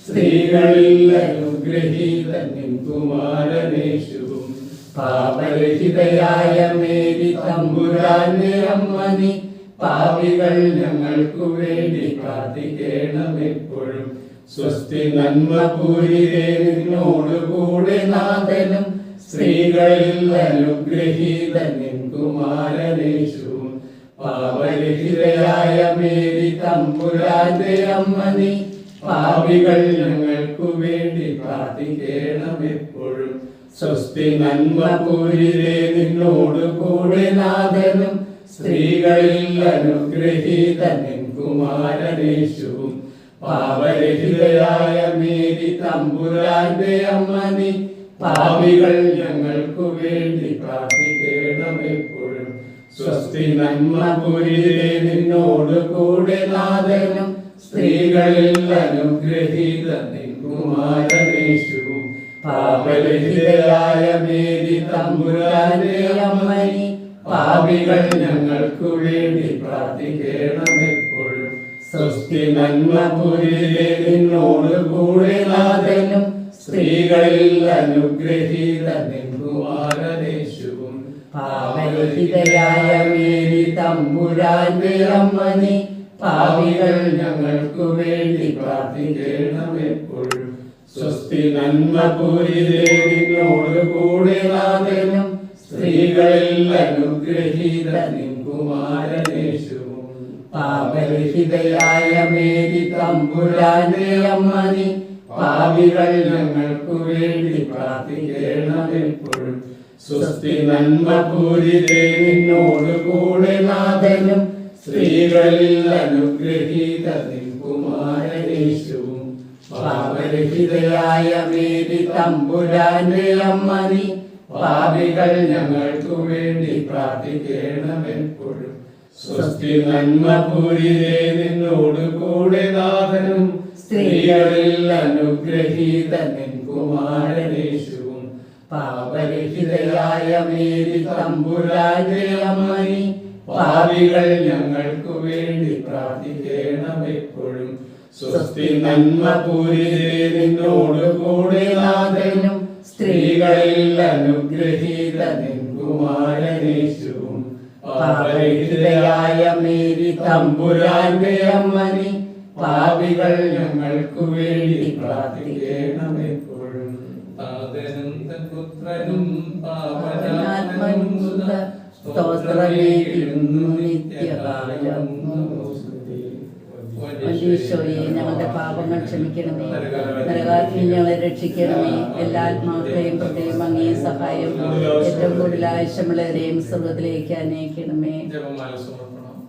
സ്ത്രീകളിൽ അനുഗ്രഹീതൻ കുമാരനേശുവും പാപരഹിതയായ മേരി തമ്പുരാന്റെ അമ്മ നീ പാപികൾ ഞങ്ങൾക്കു വേണ്ടി പ്രാർത്ഥിക്കണമെപ്പോഴും. സ്വസ്തി നന്മ പൂരിതേ നിന്നോടുകൂടെ നാഥനും സ്ത്രീകളിൽ അനുഗ്രഹീതൻ കുമാരനേശുവും പാപരഹിതയായ മേരി തമ്പുരാന്റെ അമ്മ നീ പാപികൾ ഞങ്ങൾക്കു വേണ്ടി പ്രാർത്ഥിക്കണമെപ്പോഴും. സ്വസ്തി നന്മ പൂരിതേ നിന്നോടുകൂടെ നാഥനും സ്ത്രീകളിൽ അനുഗ്രഹീതൻ കുമാരനേശുവും പാപരഹിതയായ മേരി തമ്പുരാന്റെ അമ്മ നീ പാപികൾ ഞങ്ങൾക്കു വേണ്ടി പ്രാർത്ഥിക്കണമെപ്പോഴും. സ്വസ്തി നന്മ പൂരിതേ നിന്നോടുകൂടെ നാഥനും സ്ത്രീകളിൽ അനുഗ്രഹീതൻ കുമാരനേശുവും പാപരഹിതയായ മേരി തമ്പുരാന്റെ അമ്മ നീ പാപികൾ ഞങ്ങൾക്കു വേണ്ടി പ്രാർത്ഥിക്കണമെപ്പോഴും. സ്വസ്തി നന്മ പൂരിതേ നിന്നോടുകൂടെ നാഥനും സ്ത്രീകളിൽ അനുഗ്രഹീതൻ കുമാരനേശുവും പാപരഹിതയായ മേരി തമ്പുരാന്റെ അമ്മ നീ പാപികൾ ഞങ്ങൾക്കു വേണ്ടി പ്രാർത്ഥിക്കണമെപ്പോഴും. സ്വസ്തി നന്മ പൂരിതേ നിന്നോടുകൂടെ നാഥനും സ്ത്രീകളിൽ അനുഗ്രഹീതൻ കുമാരനേശുവും പാപരഹിതയായ മേരി തമ്പുരാന്റെ അമ്മ നീ പാപികൾ ഞങ്ങൾക്കു വേണ്ടി പ്രാർത്ഥിക്കണമെപ്പോഴും. സ്വസ്തി നന്മ പൂരിതേ നിന്നോടുകൂടെ നാഥനും സ്ത്രീകളിൽ അനുഗ്രഹീതൻ കുമാരനേശുവും പാപരഹിതയായ മേരി തമ്പുരാന്റെ അമ്മ നീ പാപികൾ ഞങ്ങൾക്കു വേണ്ടി പ്രാർത്ഥിക്കണമെപ്പോഴും. സ്വസ്തി നന്മ പൂരിതേ നിന്നോടുകൂടെ നാഥനും സ്ത്രീകളിൽ അനുഗ്രഹീതൻ കുമാരനേശുവും പാപരഹിതയായ മേരി തമ്പുരാന്റെ അമ്മ നീ പാപികൾ ഞങ്ങൾക്കു വേണ്ടി പ്രാർത്ഥിക്കണമെപ്പോഴും. സ്വസ്തി നന്മ പൂരിതേ നിന്നോടുകൂടെ നാഥനും സ്ത്രീകളിൽ അനുഗ്രഹീതൻ കുമാരനേശുവും പാപരഹിതയായ മേരി തമ്പുരാന്റെ അമ്മ നീ പാപികൾ ഞങ്ങൾക്കു വേണ്ടി പ്രാർത്ഥിക്കണമെപ്പോഴും. താതനും പുത്രനും പാവനാത്മനും സ്തോത്രമേകുന്നു നിത്യകാലം. ഈശോയെ, ഞങ്ങളുടെ പാപങ്ങൾ ക്ഷമിക്കണമേ, നരകാഗ്നി ഞങ്ങളെ രക്ഷിക്കണമേ, എല്ലാ ആത്മാക്കളെയും പ്രത്യേകം അങ്ങേ സഹായം ഏറ്റവും കൂടുതൽ ആവശ്യമുള്ളവരെയും സ്വർഗ്ഗത്തിലേക്ക് അനയിക്കണമേ.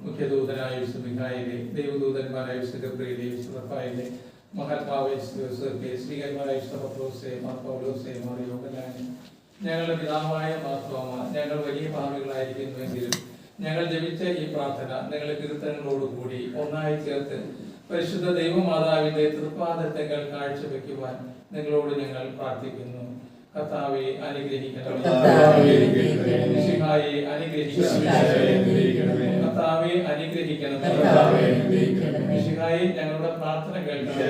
മുഖ്യദൂതനായ മിഖായേലേ, ദൈവദൂതന്മാരായ ഗബ്രിയേലേ, റഫായേലേ, മഹത്മാവായ ശ്രീകന്മാരായ പത്രോസേ, മാർ പൗലോസേ, മാർ യോഹന്നാനേ, ഞങ്ങളുടെ പിതാവായ മാർത്തോമ, ഞങ്ങൾ വലിയ പാപികളായിരിക്കുന്നുവെങ്കിലും ഞങ്ങൾ ജപിച്ച ഈ പ്രാർത്ഥന നിങ്ങളുടെ കീർത്തനങ്ങളോടുകൂടി ഒന്നായി ചേർത്ത് പരിശുദ്ധ ദൈവമാതാവിന്റെ തൃപ്പാദത്തെങ്ങൾ കാഴ്ചവെക്കുവാൻ നിങ്ങളോട് ഞങ്ങൾ പ്രാർത്ഥിക്കുന്നു. കർത്താവെ അനുഗ്രഹിക്കണമേ, മിശിഹായെ അനുഗ്രഹിക്കണമേ, കർത്താവെ അനുഗ്രഹിക്കണമേ, മിശിഹായെ ഞങ്ങളുടെ പ്രാർത്ഥന കേൾക്കണമേ.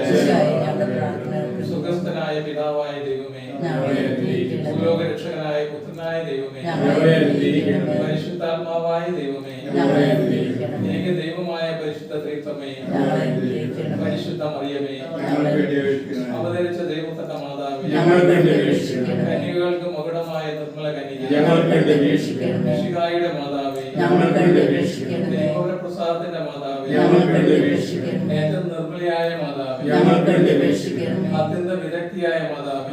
സുഖസ്ഥനായ പിതാവായ ദൈവമേ, ഭൂലോകരക്ഷകനായ പുത്രനായ ദൈവമേ, പരിശുദ്ധാത്മാവായ ദൈവമേ, ഏക ദൈവമായ പരിശുദ്ധ ത്രിത്വമേ, പരിശുദ്ധ മറിയമേ, അവതരിച്ച ദൈവത്തിന്റെ മാതാവേ, കന്യകൾക്ക് മകുടമായ നിർമ്മല കന്യകേ, മിശിഹായുടെ മാതാവേ, ദൈവപ്രസാദത്തിന്റെ മാതാവേ, ഏറ്റവും നിർമ്മലയായ മാതാവേ, അത്യന്ത വിദഗ്ധിയായ മാതാവേ,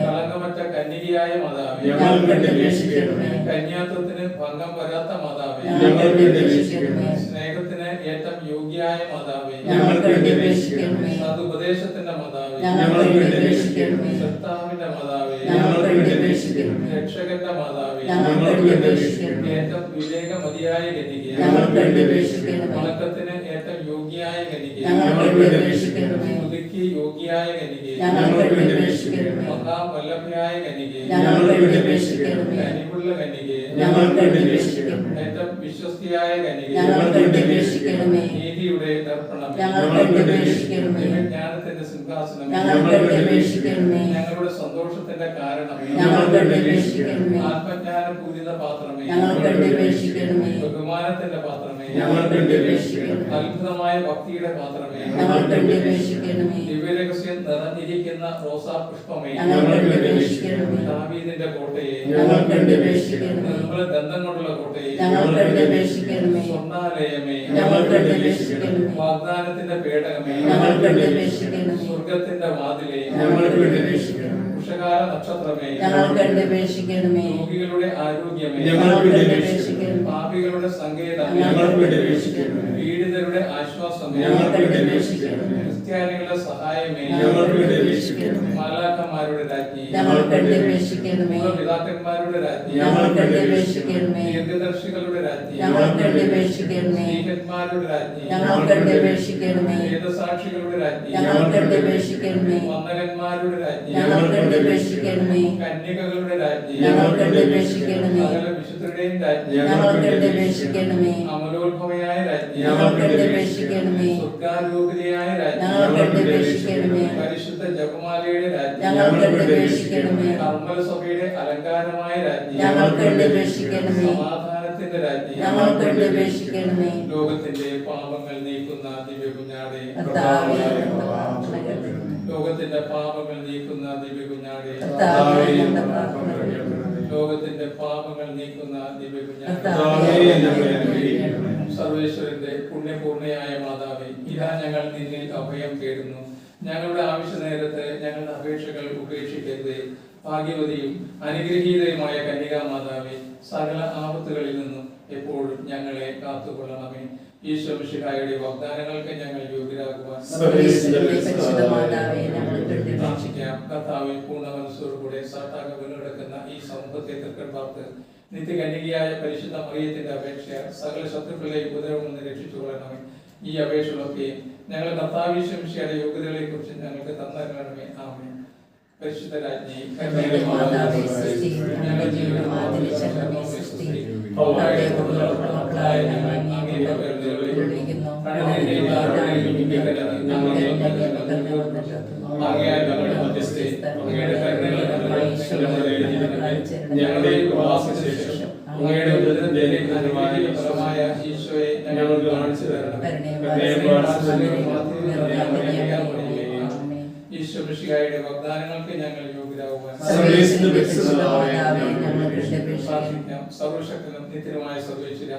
കളങ്കമറ്റ കന്യകയായ മാതാവേ, കന്യാത്വത്തിന് ഭംഗം വരാത്ത മാതാവേ, സ്നേഹത്തിന് ഏറ്റവും യോഗ്യയായ മാതാവേ, സതുപദേശത്തിന്റെ മാതാവേ, കർത്താവിന്റെ മാതാവേ, രക്ഷകന്റെ മാതാവേ, ഏറ്റവും വിവേകമതിയായ കന്യകേ, വണക്കത്തിന് ഏറ്റവും യോഗ്യയായ കന്യകേ, സ്തുതിക്ക് യോഗ്യയായ കന്യകേ, മഹാവല്ലഭയായ കന്യകേ, കനിവുള്ള കന്യകേ, ഏറ്റവും വിശ്വസ്തയായ കന്യകേ, നീതിയുടെ അർപ്പണമേ, ഞങ്ങൾക്ക് അപേക്ഷിക്കണമേ. ജ്ഞാനത്തിന്റെ സിംഹാസനമേ, ഞങ്ങൾക്ക് അപേക്ഷിക്കണമേ. ഞങ്ങളുടെ സന്തോഷത്തിന്റെ കാരണമേ, ഞങ്ങൾക്ക് അപേക്ഷിക്കണമേ. ആത്മജ്ഞാനപൂരിത പാത്രമേ, ഞങ്ങൾക്ക് അപേക്ഷിക്കണമേ. ബഹുമാനത്തിന്റെ പാത്രമേ, ഞങ്ങൾക്ക് അപേക്ഷിക്കണമേ. അത്ഭുതമായ ഭക്തിയുടെ പാത്രമേ, ഞങ്ങൾക്ക് അപേക്ഷിക്കണമേ. ദിവ്യരഹസ്യം നിറഞ്ഞിരിക്കുന്ന റോസാ പുഷ്പമേ, ഞങ്ങൾക്ക് അപേക്ഷിക്കണമേ. ദാവീദിന്റെ കോട്ടയെ, ഞങ്ങൾക്ക് അപേക്ഷിക്കണമേ. നിർമ്മല ദന്തം കൊണ്ടുള്ള കോട്ടയെ, ഞങ്ങൾക്ക് അപേക്ഷിക്കണമേ. സ്വർണ്ണാലയമേ, ഞങ്ങൾക്ക് അപേക്ഷിക്കണമേ. വാഗ്ദാനത്തിന്റെ പേടകമേ, ഞങ്ങൾക്ക് അപേക്ഷിക്കണമേ. സ്വർഗത്തിന്റെ വാതിലേ, ഞങ്ങൾക്ക് അപേക്ഷിക്കണമേ. ഉഷകാല നക്ഷത്രമേ, ഞങ്ങൾക്ക് അപേക്ഷിക്കണമേ. രോഗികളുടെ ആരോഗ്യമേ, ഞങ്ങൾക്ക് അപേക്ഷിക്കണമേ. പാപികളുടെ സങ്കേതമേ, ഞങ്ങൾക്ക് അപേക്ഷിക്കണമേ. പീഡിതരുടെ ആശ്വാസമേ, ഞങ്ങൾക്ക് അപേക്ഷിക്കണമേ. ക്രിസ്ത്യാനികളുടെ സഹായമേ, ഞങ്ങൾക്ക് അപേക്ഷിക്കണമേ. മാലാഖമാരുടെ രാജ്ഞി, ഞങ്ങൾക്ക് അപേക്ഷിക്കണമേ. പിതാക്കന്മാരുടെ രാജ്ഞി, ഞങ്ങൾക്ക് അപേക്ഷിക്കണമേ. ദീർഘദർശികളുടെ രാജ്ഞി, ഞങ്ങൾക്ക് അപേക്ഷിക്കണമേ. സ്ത്രീഹന്മാരുടെ രാജ്ഞി, ഞങ്ങൾക്ക് അപേക്ഷിക്കണമേ. വേദസാക്ഷികളുടെ രാജ്ഞി, ഞങ്ങൾക്ക് അപേക്ഷിക്കണമേ. വന്ദകന്മാരുടെ രാജ്ഞി, ഞങ്ങൾക്ക് അപേക്ഷിക്കണമേ. കന്യകകളുടെ രാജ്ഞി, ഞങ്ങൾക്ക് അപേക്ഷിക്കണമേ. സകല വിശുദ്ധരുടെയും രാജ്ഞി, ഞങ്ങൾക്ക് അപേക്ഷിക്കണമേ. അമലോത്ഭവയായ രാജ്ഞി, ഞങ്ങൾക്ക് അപേക്ഷിക്കണമേ. സ്വർഗാരോഗ്യതയായ രാജ്ഞി, ഞങ്ങൾക്ക് അപേക്ഷിക്കണമേ. പരിശുദ്ധ ജപമാലയുടെ രാജ്ഞി, ഞങ്ങൾക്ക് അപേക്ഷിക്കണമേ. കർമ്മല സഭയുടെ അലങ്കാരമായ രാജ്ഞി, ഞങ്ങൾക്ക് അപേക്ഷിക്കണമേ. സമാധാനത്തിന്റെ രാജ്ഞി, ഞങ്ങൾക്ക് അപേക്ഷിക്കണമേ. ലോകത്തിന്റെ പാപങ്ങൾ നീക്കുന്ന ദിവ്യ കുഞ്ഞാടെ, കർത്താവേ, ലോകത്തിന്റെ പാപങ്ങൾ നീക്കുന്ന ദിവ്യ കുഞ്ഞാടെ, കർത്താവേ, ഞങ്ങളുടെ പ്രാർത്ഥന കേൾക്കണമേ. ലോകത്തിന്റെ പാപങ്ങൾ നീക്കുന്ന ദിവ്യ കുഞ്ഞാടെ, കർത്താവേ, ഞങ്ങളെ അനുഗ്രഹിക്കണമേ. സർവേശ്വരന്റെ പുണ്യപൂർണ്ണയായ മാതാവേ, ഇതാ ഞങ്ങൾ നിന്നിൽ അഭയം തേടുന്നു. ഞങ്ങളുടെ ആവശ്യ നേരത്ത് ഞങ്ങളുടെ അപേക്ഷകൾ ഉപേക്ഷിക്കരുതേ. ഭാഗ്യവതിയും അനുഗ്രഹീതയുമായ കന്യകാ മാതാവേ, സകല ആപത്തുകളിൽ നിന്നും എപ്പോഴും ഞങ്ങളെ കാത്തുകൊള്ളണമേ. ഈശോ മിശിഹായുടെ വാഗ്ദാനങ്ങൾക്ക് ഞങ്ങൾ യോഗ്യരാകുവാൻ പരിശുദ്ധമാതാവേ, ഞങ്ങൾക്ക് വേണ്ടി പ്രാർത്ഥിക്കാം. കർത്താവേ, പൂർണ്ണ മനസ്സോടുകൂടെ സാത്താക വീണെടുക്കുന്ന ഈ സമൂഹത്തെ തൃക്കൺ പാർത്ത് നിത്യകന്യകയായ പരിശുദ്ധ മറിയത്തിന്റെ അപേക്ഷ സകല ശത്രുക്കളെയും ഉപദ്രവം നിന്ന് രക്ഷിച്ചു കൊള്ളണമേ. ഈ അപേക്ഷകളൊക്കെ ഞങ്ങൾ കർത്താവീശോ മിശിഹായുടെ യോഗ്യതകളെ കുറിച്ച് ഞങ്ങൾക്ക് തന്നരണമേ. ആമേൻ. പരിശുദ്ധ രാജ്ഞി, കന്യകയുടെ മാതാവേ, സ്തുതി. ഞങ്ങളുടെ ജീവിതം ആദരിച്ചരണമേ, സ്തുതി. ഞങ്ങളുടെ മക്കളായ ഞങ്ങൾ അങ്ങയെ വിളിക്കുന്നു. ഞങ്ങളുടെ ഉപവാസശേഷം അങ്ങയുടെ ഉദരത്തിന്റെ അനുഗ്രഹീത ഫലമായ ഈശോയെ ഞങ്ങൾക്ക് കാണിച്ചു തരണം. ഈശോ മിശിഹായുടെ വാഗ്ദാനങ്ങൾക്ക് ഞങ്ങൾ യോഗ്യരാകുവാൻ പ്രാർത്ഥിക്കാം. സർവശക്തനും നിത്യനുമായ സർവേശ്വര,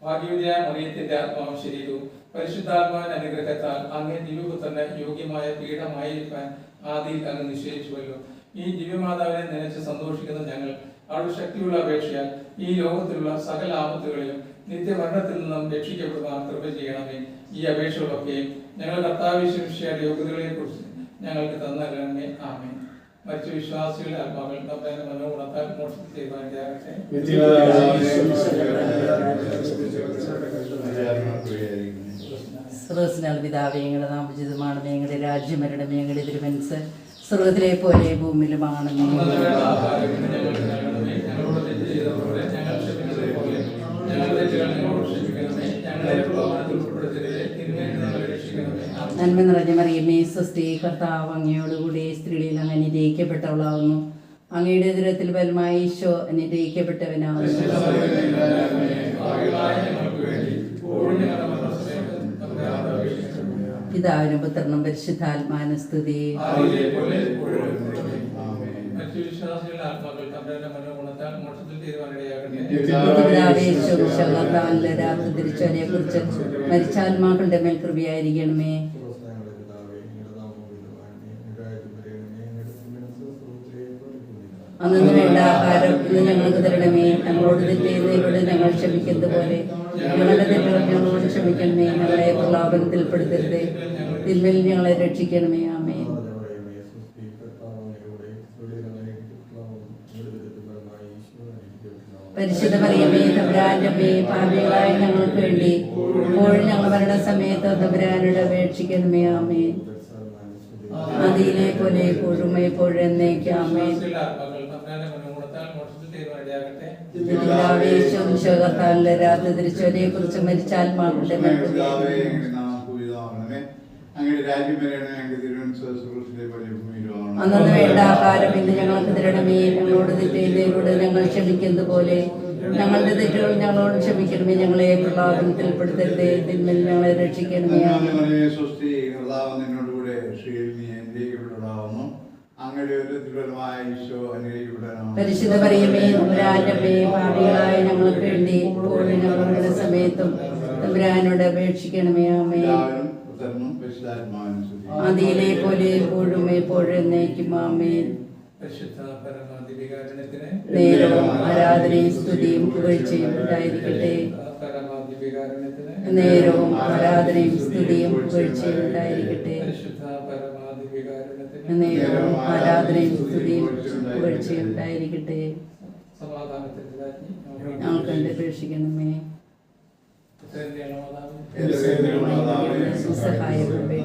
ഭാഗ്യവതിയായ മറിയത്തിന്റെ ആത്മാവും ശരീരവും പരിശുദ്ധാത്മാവിന്റെ അനുഗ്രഹത്താൽ അങ്ങേ ദിവ്യപുത്രന് യോഗ്യമായ പീഠമായിരിക്കാൻ ആദിയിൽ അങ്ങ് നിശ്ചയിച്ചുവല്ലോ. ഈ ദിവ്യമാതാവിനെ നനച്ച് സന്തോഷിക്കുന്ന ഞങ്ങൾ അവരുടെ ശക്തിയുള്ള അപേക്ഷയാൽ ഈ ലോകത്തിലുള്ള സകല ആപത്തുകളിലും നിത്യമരണത്തിൽ നിന്നും രക്ഷിക്കപ്പെടുവാൻ കൃപ ചെയ്യണമേ. ഈ അപേക്ഷകളൊക്കെയും ഞങ്ങൾ കർത്താവിശ്വയുടെ യോഗ്യതകളെ കുറിച്ച് ഞങ്ങൾക്ക് തന്നരണമേ. ആമേൻ. മറ്റു വിശ്വാസികളുടെ ആത്മാക്കൾ നമ്മുടെ മനോഗുണത്താൽ മോക്ഷത്തിൽ തീരുമാനിക്കാകട്ടെ. സർവ്വസ്നാൾ പിതാവേ, ഞങ്ങളുടെ നാമജിതമാണ്. ഞങ്ങളുടെ രാജ്യം വരണമേ. ഞങ്ങളുടെ തിരുമനസ്സ് സ്വർഗ്ഗത്തിലെ പോലെ ഭൂമിയിലുമാണെന്നേ. നന്മ നിറഞ്ഞ മറിയമേ, സ്വസ്തി. കർത്താവ് അങ്ങയോടുകൂടി സ്ത്രീകളിൽ അങ്ങ് അനുഗ്രഹിക്കപ്പെട്ടവളാവുന്നു. അങ്ങയുടെ ഉദരത്തിൽ ഫലമായ ഈശോ അനുഗ്രഹിക്കപ്പെട്ടവനാവുന്നു. പിതാവിനും പുത്രനും പരിശുദ്ധാത്മാവിനും സ്തുതി. മറ്റു വിശ്വാസികളുടെ ആത്മാക്കൾ തങ്ങളുടെ മനോഗുണത്താൽ മോക്ഷത്തിൽ തീരുമാനിടയാകട്ടെ. തിരിച്ചവരെ കുറിച്ച് മരിച്ചാത്മാക്കളുടെ മേൽ കൃപയായിരിക്കണമേ. അന്നു വേണ്ട ആഹാരം ഇന്ന് ഞങ്ങൾക്ക് തരണമേ. ഞങ്ങളോട് തെറ്റുന്നവരോട് ഞങ്ങൾ ക്ഷമിക്കുന്നത് പോലെ ഞങ്ങളുടെ തെറ്റുകൾ ഞങ്ങളോട് ക്ഷമിക്കണമേ. ഞങ്ങളെ പ്രലോഭനത്തിൽപ്പെടുത്തരുതേ, തിന്മയിൽ ഞങ്ങളെ രക്ഷിക്കണമേ. ആമേൻ. പരിശുദ്ധ മറിയമേ, തമ്പുരാന്റെ അമ്മേ, പാപികളായ ഞങ്ങൾക്ക് വേണ്ടി ഇപ്പോഴും ഞങ്ങൾ മരണസമയത്ത് തമ്പുരാനോട് അപേക്ഷിക്കണമേ. ആമേൻ. അതിലെ പോലെ എപ്പോഴും എപ്പോഴും എന്നേക്കും. ആമേൻ. കർത്താവിന്റെ രാത്രി തിരിച്ചവരെ കുറിച്ച് മരിച്ചാത്മാക്കളുടെ അങ്ങയുടെ രാജ്യം വരെയാണ് ഞങ്ങൾക്ക് തിരുവനന്തപുരത്തിലെ പോലെ ഭൂമിയിലുമാണ്. അന്നു വേണ്ട ആഹാരം ഇന്ന് ഞങ്ങൾക്ക് തരണമേ. ഞങ്ങളോട് തെറ്റ് ചെയ്തവരോട് ഞങ്ങൾ ക്ഷമിക്കുന്നത് പോലെ ഞങ്ങളുടെ തെറ്റുകൾ ഞങ്ങളോട് ക്ഷമിക്കണമേ. ഞങ്ങളെ പ്രലോഭനത്തിൽ പെടുത്തരുതേ, തിന്മയിൽ ഞങ്ങളെ രക്ഷിക്കണമേ. സ്വസ്തി, കർത്താവ് നിന്നോടുകൂടെ സ്ത്രീയിൽ നീ അനുഗ്രഹിക്കപ്പെട്ടവളാവുന്നു. അങ്ങയുടെ ഉദരത്തിൻഫലമായ ഈശോ അനുഗ്രഹിക്കപ്പെട്ടവനാകുന്നു. പരിശുദ്ധ മറിയമേ, തമ്പുരാന്റമ്മേ, പാപികളായ ഞങ്ങൾക്ക് വേണ്ടി ഇപ്പോഴും ഞങ്ങളുടെ സമയത്തും തമ്പുരാനോട് അപേക്ഷിക്കണമേ. ആമേൻ. ആദിയിലെ പോലെ എപ്പോഴും എന്നേക്കും. ആമേൻ. പരിശുദ്ധ പരമാധികാരണത്തിന് നേരവും ആരാധനയും സ്തുതിയും പുകഴ്ചയും ഉണ്ടായിരിക്കട്ടെ. നേരവും ആരാധനയും സ്തുതിയും പുകഴ്ചയും ഉണ്ടായിരിക്കട്ടെ. നേരവും ആരാധനയും സ്തുതിയും പുകഴ്ചയും ഉണ്ടായിരിക്കട്ടെ. ഞങ്ങൾക്ക് അപേക്ഷിക്കണമേ. സഹായം മാതാവേ